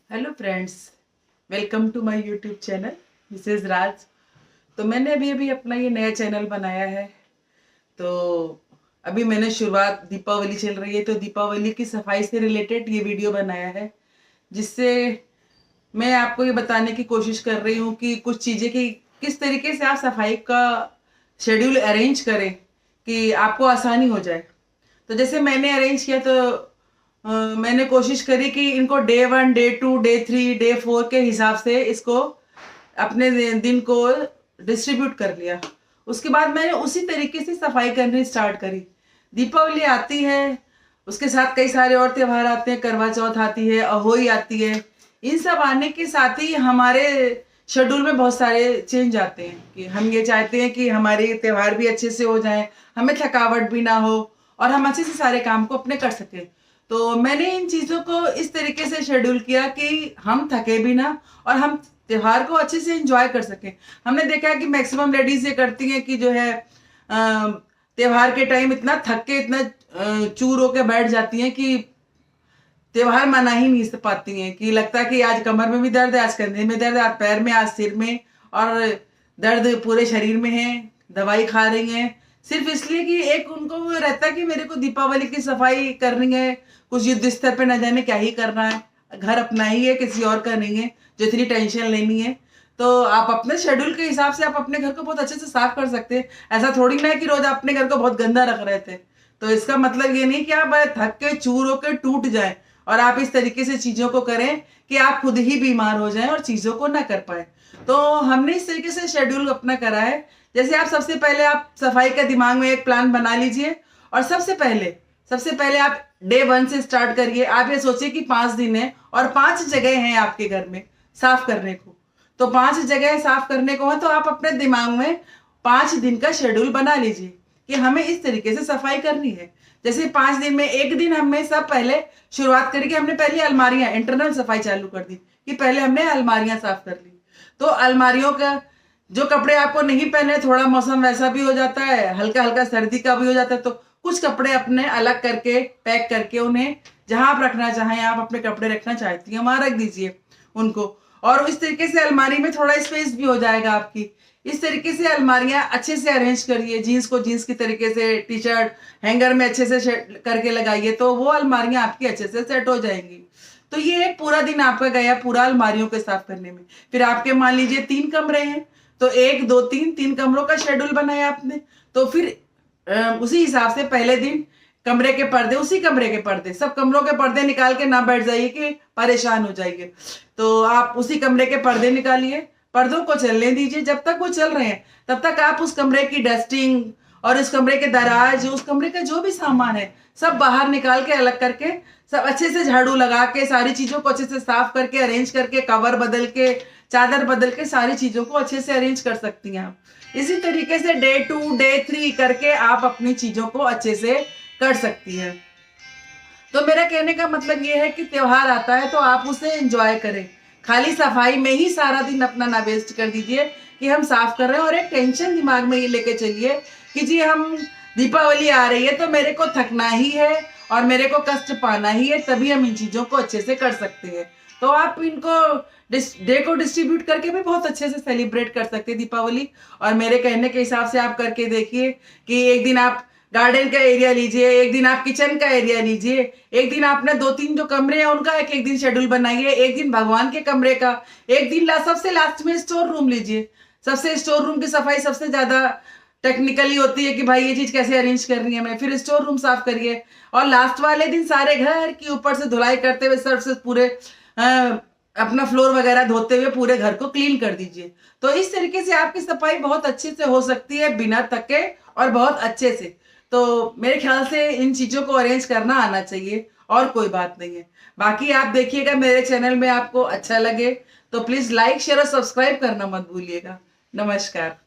Hello friends, welcome to my YouTube channel Mrs Raj. तो मैंने अभी अपना ये नया चैनल बनाया है। तो अभी मैंने शुरुआत, दीपावली चल रही है तो दीपावली की सफाई से रिलेटेड ये वीडियो बनाया है, जिससे मैं आपको ये बताने की कोशिश कर रही हूँ कि कुछ चीज़ें की किस तरीके से आप सफाई का शेड्यूल अरेंज करें कि आपको आसानी हो जाए। तो जैसे मैंने अरेंज किया तो मैंने कोशिश करी कि इनको डे 1, डे 2, डे 3, डे 4 के हिसाब से इसको अपने दिन को डिस्ट्रीब्यूट कर लिया। उसके बाद मैंने उसी तरीके से सफाई करनी स्टार्ट करी। दीपावली आती है, उसके साथ कई सारे और त्योहार आते हैं, करवा चौथ आती है, अहोई आती है। इन सब आने के साथ ही हमारे शेड्यूल में बहुत सारे चेंज आते हैं कि हम ये चाहते हैं कि हमारे त्योहार भी अच्छे से हो जाएं, हमें थकावट भी ना हो और हम अच्छे से सारे काम को अपने कर सकें। तो मैंने इन चीज़ों को इस तरीके से शेड्यूल किया कि हम थके भी ना और हम त्योहार को अच्छे से एंजॉय कर सकें। हमने देखा है कि मैक्सिमम लेडीज ये करती हैं कि जो है त्योहार के टाइम इतना थक के, इतना चूर होके बैठ जाती हैं कि त्योहार मना ही नहीं पाती हैं, कि लगता है कि आज कमर में भी दर्द है, आज कंधे में दर्द है, आज पैर में, आज सिर में, और दर्द पूरे शरीर में है। दवाई खा रही हैं सिर्फ इसलिए कि एक उनको वो रहता है कि मेरे को दीपावली की सफाई करनी है, कुछ युद्ध स्तर पे न जाने क्या ही करना है, घर अपना ही है, किसी और का नहीं है जो इतनी टेंशन लेनी है। तो आप अपने शेड्यूल के हिसाब से आप अपने घर को बहुत अच्छे से साफ कर सकते हैं। ऐसा थोड़ी ना है कि रोज अपने घर को बहुत गंदा रख रहे थे। तो इसका मतलब ये नहीं कि आप थक के चूर होकर टूट जाए और आप इस तरीके से चीजों को करें कि आप खुद ही बीमार हो जाएं और चीजों को ना कर पाए। तो हमने इस तरीके से शेड्यूल अपना करा है। जैसे आप सबसे पहले आप सफाई का दिमाग में एक प्लान बना लीजिए और सबसे पहले आप डे 1 से स्टार्ट करिए। आप ये सोचिए कि 5 दिन है और 5 जगह हैं आपके घर में साफ करने को। तो 5 जगह साफ करने को है तो आप अपने दिमाग में 5 दिन का शेड्यूल बना लीजिए कि हमें इस तरीके से सफाई करनी है। जैसे 5 दिन में एक दिन हमने सब पहले शुरुआत करी कि हमने पहले अलमारियां, इंटरनल सफाई चालू कर दी कि पहले हमने अलमारियां साफ कर ली। तो अलमारियों का जो कपड़े आपको नहीं पहने, थोड़ा मौसम वैसा भी हो जाता है, हल्का हल्का सर्दी का भी हो जाता है, तो कुछ कपड़े अपने अलग करके पैक करके उन्हें जहां आप रखना चाहें, आप अपने कपड़े रखना चाहती हैं वहां रख दीजिए उनको। और इस तरीके से अलमारी में थोड़ा स्पेस भी हो जाएगा आपकी। इस तरीके से अलमारियां अच्छे से अरेंज करिए। जीन्स को जीन्स की तरीके से, टी शर्ट हैंगर में अच्छे से करके लगाइए तो वो अलमारियां आपकी अच्छे से सेट हो जाएंगी। तो ये एक पूरा दिन आपका गया पूरा अलमारियों को साफ करने में। फिर आपके मान लीजिए 3 कमरे हैं तो 1, 2, 3 कमरों का शेड्यूल बनाया आपने। तो फिर उसी हिसाब से पहले दिन कमरे के पर्दे, उसी कमरे के पर्दे, सब कमरों के पर्दे निकाल के ना बैठ जाइए कि परेशान हो जाइए। तो आप उसी कमरे के पर्दे निकालिए, पर्दों को चलने दीजिए। जब तक वो चल रहे हैं तब तक आप उस कमरे की डस्टिंग और उस कमरे के दराज, उस कमरे का जो भी सामान है सब बाहर निकाल के अलग करके, सब अच्छे से झाड़ू लगा के, सारी चीजों को अच्छे से साफ करके, अरेंज करके, कवर बदल के, चादर बदल के सारी चीजों को अच्छे से अरेंज कर सकती हैं आप। इसी तरीके से डे 2, डे 3 करके आप अपनी चीजों को अच्छे से कर सकती हैं। तो मेरा कहने का मतलब ये है कि त्योहार आता है तो आप उसे एंजॉय करें। खाली सफाई में ही सारा दिन अपना ना वेस्ट कर दीजिए कि हम साफ कर रहे हैं और एक टेंशन दिमाग में ये लेके चलिए कि जी हम दीपावली आ रही है तो मेरे को थकना ही है और मेरे को कष्ट पाना ही है, तभी हम इन चीजों को अच्छे से कर सकते हैं। तो आप इनको डे को डिस्ट्रीब्यूट करके भी बहुत अच्छे से सेलिब्रेट कर सकते हैं दीपावली। और मेरे कहने के हिसाब से आप करके देखिए कि एक दिन आप गार्डन का एरिया लीजिए, एक दिन आप किचन का एरिया लीजिए, एक दिन आपने 2-3 जो कमरे हैं उनका एक दिन शेड्यूल बनाइए, एक दिन भगवान के कमरे का, एक दिन सबसे लास्ट में स्टोर रूम लीजिए। सबसे स्टोर रूम की सफाई सबसे ज्यादा टेक्निकली होती है कि भाई ये चीज कैसे अरेंज करनी है हमें, फिर स्टोर रूम साफ करिए। और लास्ट वाले दिन सारे घर की ऊपर से धुलाई करते हुए, सर्फ से पूरे अपना फ्लोर वगैरह धोते हुए पूरे घर को क्लीन कर दीजिए। तो इस तरीके से आपकी सफाई बहुत अच्छे से हो सकती है बिना थके और बहुत अच्छे से। तो मेरे ख्याल से इन चीजों को अरेंज करना आना चाहिए और कोई बात नहीं है। बाकी आप देखिएगा मेरे चैनल में आपको अच्छा लगे तो प्लीज लाइक, शेयर और सब्सक्राइब करना मत भूलिएगा। नमस्कार।